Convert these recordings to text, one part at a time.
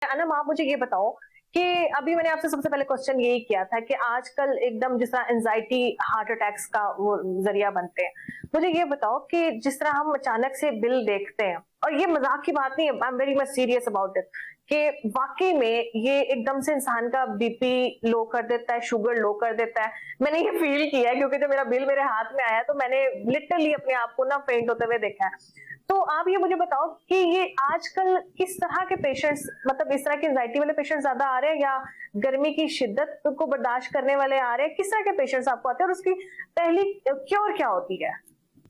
अनम, आप मुझे ये बताओ कि अभी मैंने आपसे सबसे पहले क्वेश्चन यही किया था कि आजकल एकदम जिस तरह एंजाइटी हार्ट अटैक्स का वो जरिया बनते हैं, मुझे ये बताओ कि जिस तरह हम अचानक से बिल देखते हैं, और ये मजाक की बात नहीं है, I am very much serious about it, कि वाकई में ये एकदम से इंसान का बीपी लो कर देता है, शुगर लो कर देता है। मैंने ये फील किया है क्योंकि जब मेरा बिल मेरे हाथ में आया तो मैंने लिटरली अपने आप को ना फेंट होते हुए देखा है। तो आप ये मुझे बताओ कि ये आजकल किस तरह के पेशेंट्स, मतलब इस तरह के एंजाइटी वाले पेशेंट्स ज्यादा आ रहे हैं या गर्मी की शिद्दत को बर्दाश्त करने वाले आ रहे हैं? किस तरह के पेशेंट्स आपको आते हैं और उसकी पहली क्योर क्या होती है?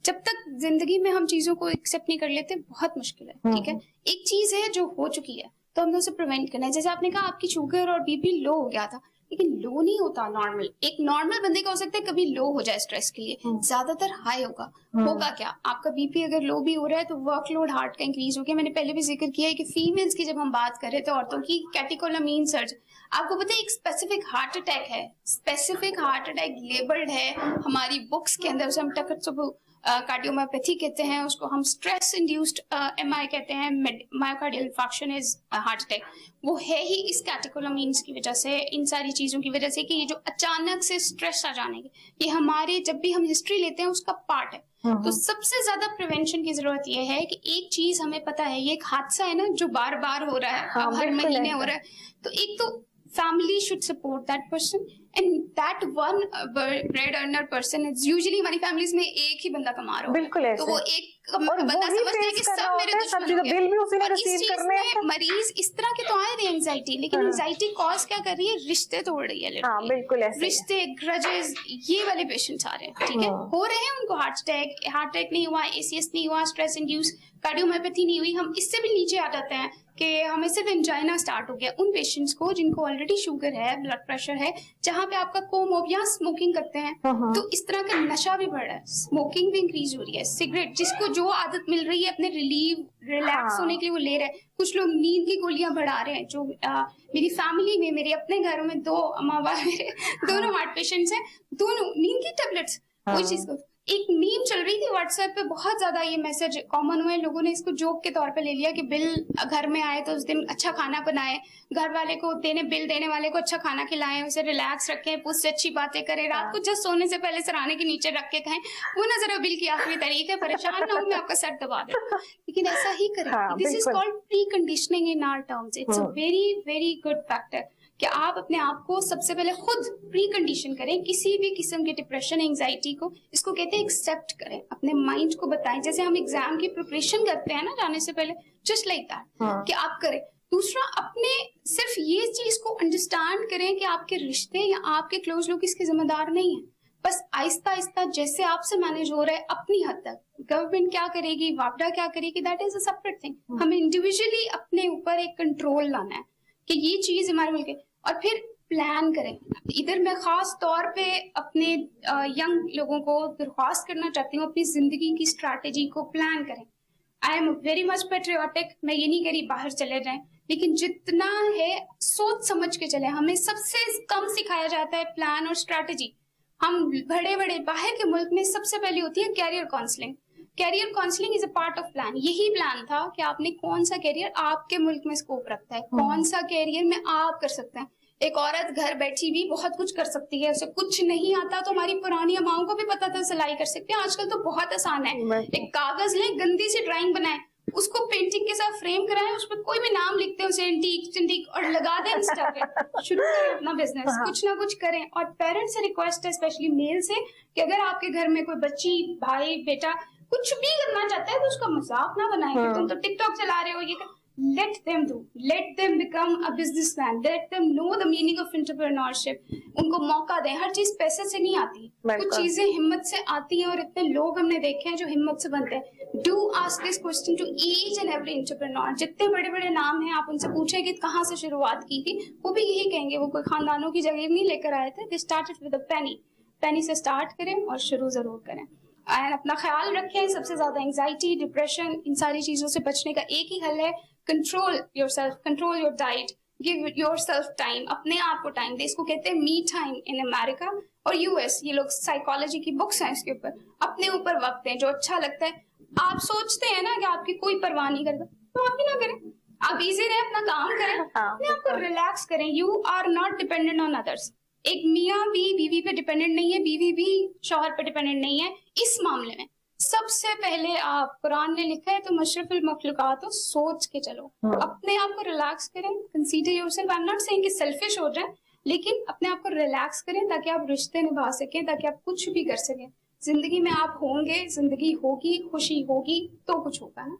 जब तक जिंदगी में हम चीजों को एक्सेप्ट नहीं कर लेते बहुत मुश्किल है। ठीक है, एक चीज है जो हो चुकी है तो हमें उसे प्रिवेंट करना है। जैसे आपने कहा आपकी शुगर और बीपी लो हो गया था, लेकिन लो नहीं होता नॉर्मल। एक नॉर्मल बंदे का हो सकता है कभी लो हो जाए स्ट्रेस के लिए, ज्यादातर हाई होगा। होगा क्या, आपका बीपी अगर लो भी हो रहा है तो वर्कलोड हार्ट का इंक्रीज हो गया। मैंने पहले भी जिक्र किया है कि फीमेल्स की जब हम बात कर रहे थे औरतों की, कैटेकोलामीन सर्ज, आपको पता है एक स्पेसिफिक हार्ट अटैक है, स्पेसिफिक हार्ट अटैक लेबल्ड है हमारी बुक्स के अंदर। उसे हम टकत्सुबु कार्डियोमायोपैथी कहते हैं, उसको हम स्ट्रेस इंड्यूस्ड एमआई कहते हैं, myocardial infarction is heart attack. वो है ही इस कैटेकोलामीन्स की वजह से, इन सारी चीजों की वजह से कि ये जो अचानक से स्ट्रेस आ जाने की, ये हमारे जब भी हम हिस्ट्री लेते हैं उसका पार्ट है। तो सबसे ज्यादा प्रिवेंशन की जरूरत यह है कि एक चीज हमें पता है, ये एक हादसा है ना जो बार बार हो रहा है, अब हर महीने हो रहा है, तो एक तो family should support that person and that one bread earner person is usually हमारी families में एक ही बंदा कमा रहा होता है। बिल्कुल ऐसे। तो वो एक बंदा समझता है कि सब मेरे दुश्मन हो गए। और इस चीज में मरीज इस तरह के तो आए थे एंजाइटी, लेकिन एंजाइटी कॉज क्या कर रही है, रिश्ते तोड़ रही है। हाँ, बिल्कुल ऐसे। रिश्ते, ग्रजेस, ये वाले पेशेंट्स आ रहे हैं। ठीक है, हो रहे हैं उनको हार्ट अटैक नहीं हुआ, एसीएस नहीं हुआ, स्ट्रेस इंड्यूस कार्डियोमायोपैथी नहीं हुई, हम इससे भी नीचे आ जाते हैं कि हमें सिर्फ एंजाइना स्टार्ट हो गया। उन पेशेंट्स को जिनको ऑलरेडी शुगर है, ब्लड प्रेशर है, जहां पे आपका कोमोबिया स्मोकिंग करते हैं, तो इस तरह का नशा भी बढ़ रहा है, स्मोकिंग भी इंक्रीज हो रही है, सिगरेट, जिसको जो आदत मिल रही है अपने रिलैक्स होने के लिए वो ले रहे हैं। कुछ लोग नींद की गोलियां बढ़ा रहे हैं। जो मेरी फैमिली में, मेरे अपने घरों में दो माँ बाप मेरे दोनों हार्ट पेशेंट्स हैं, दोनों नींद की टेबलेट्स, कोई चीज को। एक मीम चल रही थी व्हाट्सएप पे, बहुत ज्यादा ये मैसेज कॉमन हुए, लोगों ने इसको जोक के तौर पे ले लिया कि बिल घर में आए तो उस दिन अच्छा खाना बनाए, घर वाले को बिल देने वाले को अच्छा खाना खिलाएं, उसे रिलैक्स रखें, उससे अच्छी बातें करें, रात को जस्ट सोने से पहले सराहने के नीचे रख के खाएं, वो ना जरा बिल की आखिरी तारीख है, परेशान ना हो, मैं आपका सर दबा दूं। लेकिन ऐसा ही करें। This is called pre conditioning in our terms. It's a very very good factor कि आप अपने आप को सबसे पहले खुद प्री कंडीशन करें किसी भी किस्म के डिप्रेशन, एंजाइटी को। इसको कहते हैं एक्सेप्ट करें, अपने माइंड को बताएं। जैसे हम एग्जाम की प्रिपरेशन करते हैं ना जाने से पहले, जस्ट लाइक दैट कि आप करें। दूसरा, अपने सिर्फ ये चीज को अंडरस्टैंड करें कि आपके रिश्ते या आपके क्लोज लोग इसके जिम्मेदार नहीं है। बस आहिस्ता आहिस्ता जैसे आपसे मैनेज हो रहा है अपनी हद तक, गवर्नमेंट क्या करेगी, वापडा क्या करेगी, that is a separate thing. हमें इंडिविजुअली अपने ऊपर एक कंट्रोल लाना है कि ये चीज हमारे मुल्क, और फिर प्लान करें। इधर मैं खास तौर पे अपने यंग लोगों को दरख्वास्त करना चाहती हूँ, अपनी जिंदगी की स्ट्रैटेजी को प्लान करें। I am very much patriotic, मैं ये नहीं कह रही बाहर चले जाएं, लेकिन जितना है सोच समझ के चले। हमें सबसे कम सिखाया जाता है प्लान और स्ट्रैटेजी। हम बड़े बड़े बाहर के मुल्क में सबसे पहले होती है career counselling. Career counselling is a part of plan. यही प्लान था कि आपने कौन सा कैरियर आपके मुल्क में स्कोप रखता है, कौन सा कैरियर में आप कर सकते हैं। एक औरत घर बैठी भी बहुत कुछ कर सकती है, उसे कुछ नहीं आता तो हमारी पुरानी अम्माओं को भी पता था सिलाई कर सकते हैं। आजकल तो बहुत आसान है, एक कागज ले, गंदी सी ड्राइंग बनाए, उसको पेंटिंग के साथ फ्रेम कराएं, उस पर कोई भी नाम लिखते हैं, उसे एंटीक और लगा दें इंस्टा पे, शुरू करें अपना बिजनेस, कुछ ना कुछ करें। और पेरेंट्स से रिक्वेस्ट है, स्पेशली मेल से, कि अगर आपके घर में कोई बच्ची, भाई, बेटा कुछ भी करना चाहता है तो उसका मजाक ना बनाएं कि तुम तो टिकटॉक चला रहे हो, ये let them do, let them become a businessman, let them know the meaning of entrepreneurship। उनको मौका दें। हर चीज पैसे से नहीं आती, कुछ चीजें हिम्मत से आती हैं, और इतने लोग हमने देखे हैं जो हिम्मत से बनते हैं। Do ask this question to each and every entrepreneur। जितने बड़े बड़े नाम हैं, आप उनसे पूछें कि कहाँ से शुरुआत की थी, वो भी यही कहेंगे, वो कोई खानदानों की जगह नहीं लेकर आए थे। They started with a penny। penny से स्टार्ट करें और शुरू जरूर करें। एंड अपना ख्याल रखें। सबसे ज्यादा एंजाइटी, डिप्रेशन, इन सारी चीजों से बचने का एक ही हल है, control yourself, control your diet, give yourself time, अपने आप को टाइम दे। इसको कहते हैं मी टाइम इन अमेरिका और यूएस। ये लोग साइकोलॉजी की बुक्स हैं इसके ऊपर। अपने ऊपर वक्त दें, जो अच्छा लगता है। आप सोचते हैं ना कि आपकी कोई परवाह नहीं करता, तो आप भी ना करें। आप इजी रहे, अपना काम करें, हाँ, अपने आप को रिलैक्स करें। You are not dependent on others. एक मियाँ भी बीवी पे डिपेंडेंट नहीं है, बीवी भी शौहर पे डिपेंडेंट नहीं है इस मामले में। सबसे पहले आप, कुरान ने लिखा है तो मशरफुल मखलूकात हो, सोच के चलो, अपने आप को रिलैक्स करें, consider yourself. I am not saying कि सेल्फिश हो जाए, लेकिन अपने आप को रिलैक्स करें ताकि आप रिश्ते निभा सकें, ताकि आप कुछ भी कर सकें। जिंदगी में आप होंगे, जिंदगी होगी, खुशी होगी तो कुछ होगा ना।